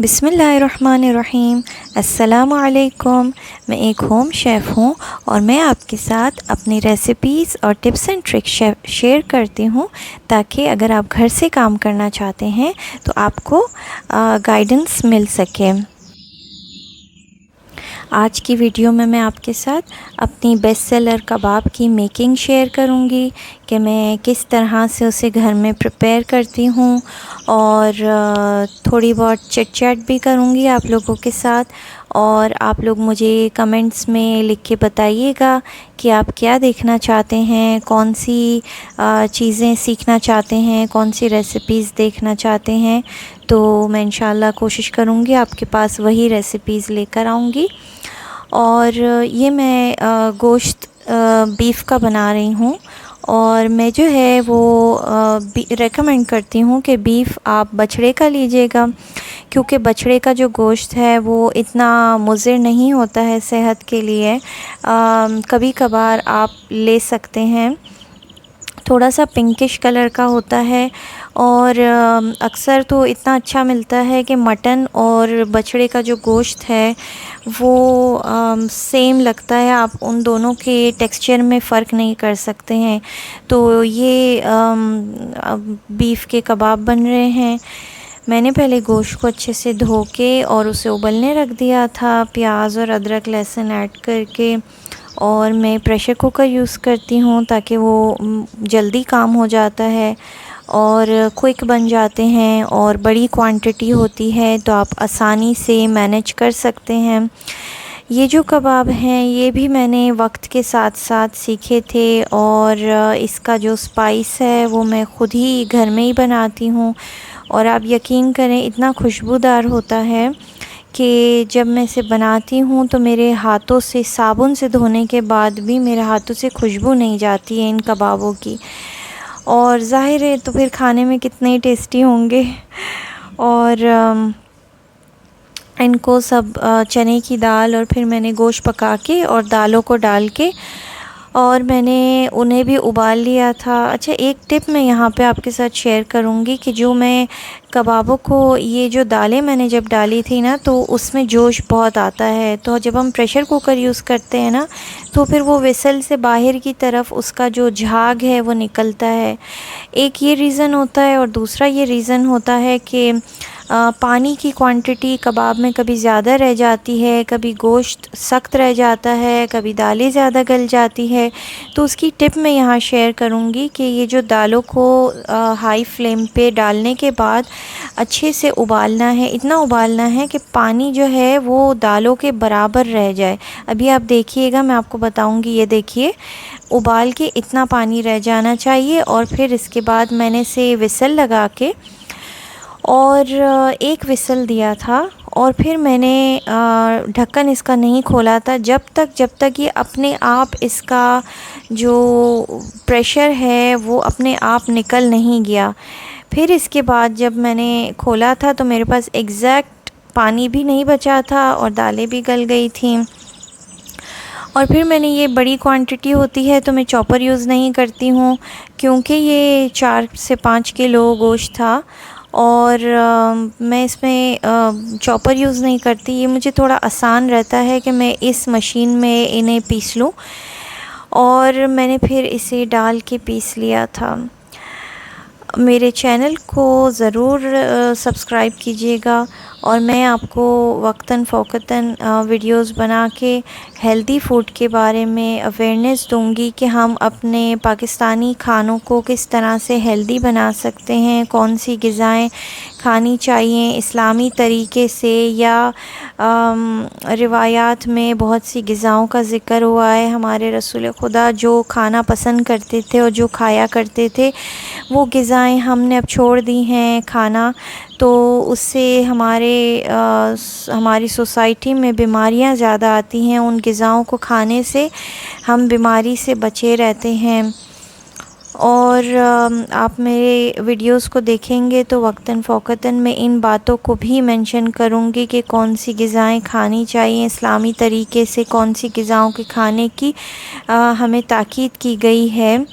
बिस्मिल्लाहिर्रहमानिर्रहीम। अस्सलामु अलैकुम। मैं एक होम शेफ़ हूँ और मैं आपके साथ अपनी रेसिपीज़ और टिप्स एंड ट्रिक्स शेयर करती हूँ, ताकि अगर आप घर से काम करना चाहते हैं तो आपको गाइडेंस मिल सके। आज की वीडियो में मैं आपके साथ अपनी बेस्ट सेलर कबाब की मेकिंग शेयर करूंगी कि मैं किस तरह से उसे घर में प्रिपेयर करती हूं, और थोड़ी बहुत चिट चैट भी करूंगी आप लोगों के साथ। और आप लोग मुझे कमेंट्स में लिख के बताइएगा कि आप क्या देखना चाहते हैं, कौन सी चीज़ें सीखना चाहते हैं, कौन सी रेसिपीज़ देखना चाहते हैं। तो मैं इंशाल्लाह कोशिश करूँगी आपके पास वही रेसिपीज़ लेकर आऊँगी। और ये मैं गोश्त बीफ का बना रही हूँ, और मैं जो है वो रेकमेंड करती हूँ कि बीफ आप बछड़े का लीजिएगा, क्योंकि बछड़े का जो गोश्त है वो इतना मुज़िर नहीं होता है सेहत के लिए। कभी कभार आप ले सकते हैं, थोड़ा सा पिंकिश कलर का होता है, और अक्सर तो इतना अच्छा मिलता है कि मटन और बछड़े का जो गोश्त है वो सेम लगता है। आप उन दोनों के टेक्सचर में फ़र्क नहीं कर सकते हैं। तो ये बीफ के कबाब बन रहे हैं। मैंने पहले गोश्त को अच्छे से धो के और उसे उबलने रख दिया था, प्याज और अदरक लहसुन ऐड करके। और मैं प्रेशर कुकर यूज़ करती हूँ ताकि वो जल्दी काम हो जाता है और क्विक बन जाते हैं, और बड़ी क्वांटिटी होती है तो आप आसानी से मैनेज कर सकते हैं। ये जो कबाब हैं ये भी मैंने वक्त के साथ साथ सीखे थे, और इसका जो स्पाइस है वो मैं ख़ुद ही घर में ही बनाती हूँ। और आप यकीन करें, इतना खुशबूदार होता है कि जब मैं इसे बनाती हूँ तो मेरे हाथों से, साबुन से धोने के बाद भी मेरे हाथों से खुशबू नहीं जाती है इन कबाबों की। और ज़ाहिर है तो फिर खाने में कितने टेस्टी होंगे। और इनको सब चने की दाल, और फिर मैंने गोश्त पका के और दालों को डाल के और मैंने उन्हें भी उबाल लिया था। अच्छा, एक टिप मैं यहाँ पे आपके साथ शेयर करूँगी कि जो मैं कबाबों को, ये जो दालें मैंने जब डाली थी ना, तो उसमें जोश बहुत आता है। तो जब हम प्रेशर कुकर यूज़ करते हैं ना, तो फिर वो विसल से बाहर की तरफ उसका जो झाग है वो निकलता है। एक ये रीज़न होता है, और दूसरा ये रीज़न होता है कि पानी की क्वांटिटी कबाब में कभी ज़्यादा रह जाती है, कभी गोश्त सख्त रह जाता है, कभी दालें ज़्यादा गल जाती है। तो उसकी टिप मैं यहाँ शेयर करूँगी कि ये जो दालों को हाई फ्लेम पे डालने के बाद अच्छे से उबालना है, इतना उबालना है कि पानी जो है वो दालों के बराबर रह जाए। अभी आप देखिएगा, मैं आपको बताऊँगी। ये देखिए, उबाल के इतना पानी रह जाना चाहिए। और फिर इसके बाद मैंने से विसल लगा के और एक विसल दिया था, और फिर मैंने ढक्कन इसका नहीं खोला था जब तक ये अपने आप, इसका जो प्रेशर है वो अपने आप निकल नहीं गया। फिर इसके बाद जब मैंने खोला था तो मेरे पास एग्जैक्ट पानी भी नहीं बचा था और दालें भी गल गई थी। और फिर मैंने, ये बड़ी क्वांटिटी होती है तो मैं चॉपर यूज़ नहीं करती हूँ, क्योंकि ये 4 से 5 किलो गोश्त था, और मैं इसमें चॉपर यूज़ नहीं करती। ये मुझे थोड़ा आसान रहता है कि मैं इस मशीन में इन्हें पीस लूँ, और मैंने फिर इसे डाल के पीस लिया था। मेरे चैनल को ज़रूर सब्सक्राइब कीजिएगा, और मैं आपको वक्तन फ़ौक़तन वीडियोस बना के हेल्दी फूड के बारे में अवेयरनेस दूंगी कि हम अपने पाकिस्तानी खानों को किस तरह से हेल्दी बना सकते हैं, कौन सी ग़िज़ाएँ खानी चाहिए इस्लामी तरीके से, या रिवायात में बहुत सी ग़िज़ाओं का ज़िक्र हुआ है। हमारे रसूल खुदा जो खाना पसंद करते थे और जो खाया करते थे, वो ग़िज़ाएँ हमने अब छोड़ दी हैं खाना। तो उससे हमारी सोसाइटी में बीमारियां ज़्यादा आती हैं। उन ग़िज़ाओं को खाने से हम बीमारी से बचे रहते हैं। और आप मेरे वीडियोस को देखेंगे तो वक्तन फ़ौक़तन मैं इन बातों को भी मेंशन करूँगी कि कौन सी ग़िज़ाएँ खानी चाहिए इस्लामी तरीके से, कौन सी ग़िज़ाओं के खाने की हमें ताकीद की गई है।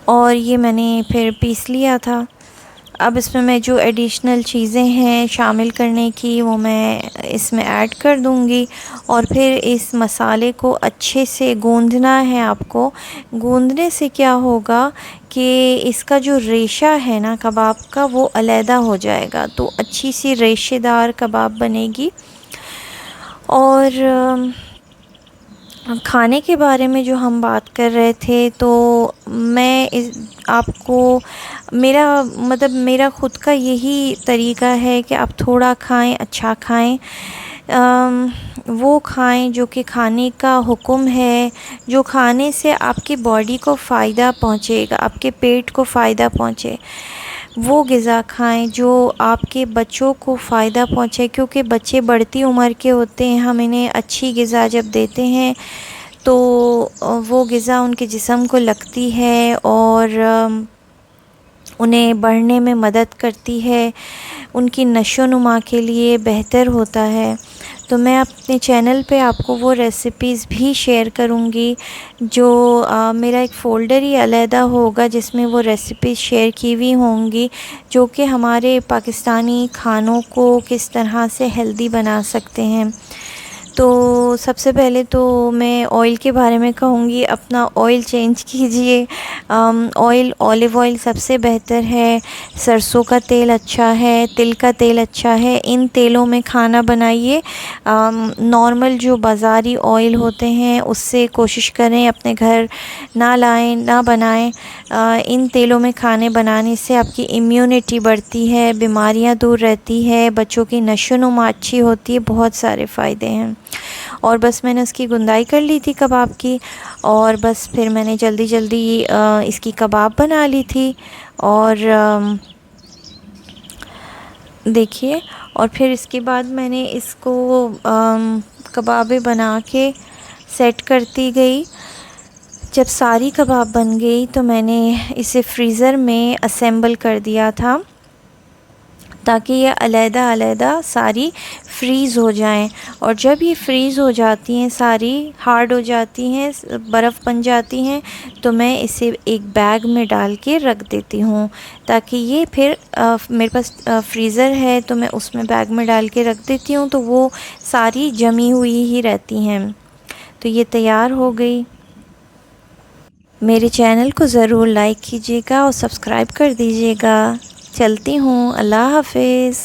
और ये मैंने फिर पीस लिया था। अब इसमें मैं जो एडिशनल चीज़ें हैं शामिल करने की वो मैं इसमें ऐड कर दूंगी। और फिर इस मसाले को अच्छे से गूंदना है आपको। गूंदने से क्या होगा कि इसका जो रेशा है ना कबाब का वो अलहदा हो जाएगा, तो अच्छी सी रेशेदार कबाब बनेगी। और खाने के बारे में जो हम बात कर रहे थे, तो मैं आपको मेरा ख़ुद का यही तरीक़ा है कि आप थोड़ा खाएं, अच्छा खाएं। वो खाएं जो कि खाने का हुक्म है, जो खाने से आपकी बॉडी को फ़ायदा पहुँचेगा, आपके पेट को फ़ायदा पहुँचे। वो ग़िज़ा खाएं जो आपके बच्चों को फ़ायदा पहुँचे, क्योंकि बच्चे बढ़ती उम्र के होते हैं। हम इन्हें अच्छी ग़िज़ा जब देते हैं तो वो ग़िज़ा उनके जिस्म को लगती है और उन्हें बढ़ने में मदद करती है, उनकी नशो-नुमा के लिए बेहतर होता है। तो मैं अपने चैनल पे आपको वो रेसिपीज़ भी शेयर करूँगी, जो मेरा एक फ़ोल्डर ही अलहदा होगा जिसमें वो रेसिपीज़ शेयर की हुई होंगी, जो कि हमारे पाकिस्तानी खानों को किस तरह से हेल्दी बना सकते हैं। तो सबसे पहले तो मैं ऑयल के बारे में कहूँगी, अपना ऑयल चेंज कीजिए। ऑयल ऑलिव ऑयल सबसे बेहतर है, सरसों का तेल अच्छा है, तिल का तेल अच्छा है। इन तेलों में खाना बनाइए। नॉर्मल जो बाज़ारी ऑयल होते हैं उससे कोशिश करें अपने घर ना लाएं, ना बनाएं। इन तेलों में खाने बनाने से आपकी इम्यूनिटी बढ़ती है, बीमारियां दूर रहती है, बच्चों की नशो-नुमा अच्छी होती है, बहुत सारे फ़ायदे हैं। और बस मैंने उसकी गुंदाई कर ली थी कबाब की, और बस फिर मैंने जल्दी जल्दी इसकी कबाब बना ली थी। और देखिए, और फिर इसके बाद मैंने इसको कबाबें बना के सेट करती गई। जब सारी कबाब बन गई तो मैंने इसे फ्रीज़र में असेंबल कर दिया था, ताकि ये अलहदा-अलहदा सारी फ्रीज़ हो जाएं। और जब ये फ्रीज़ हो जाती हैं, सारी हार्ड हो जाती हैं, बर्फ़ बन जाती हैं, तो मैं इसे एक बैग में डाल के रख देती हूँ, ताकि ये फिर मेरे पास फ्रीज़र है तो मैं उसमें बैग में डाल के रख देती हूँ, तो वो सारी जमी हुई ही रहती हैं। तो ये तैयार हो गई। मेरे चैनल को ज़रूर लाइक कीजिएगा और सब्सक्राइब कर दीजिएगा। चलती हूँ, अल्लाह हाफ़िज़।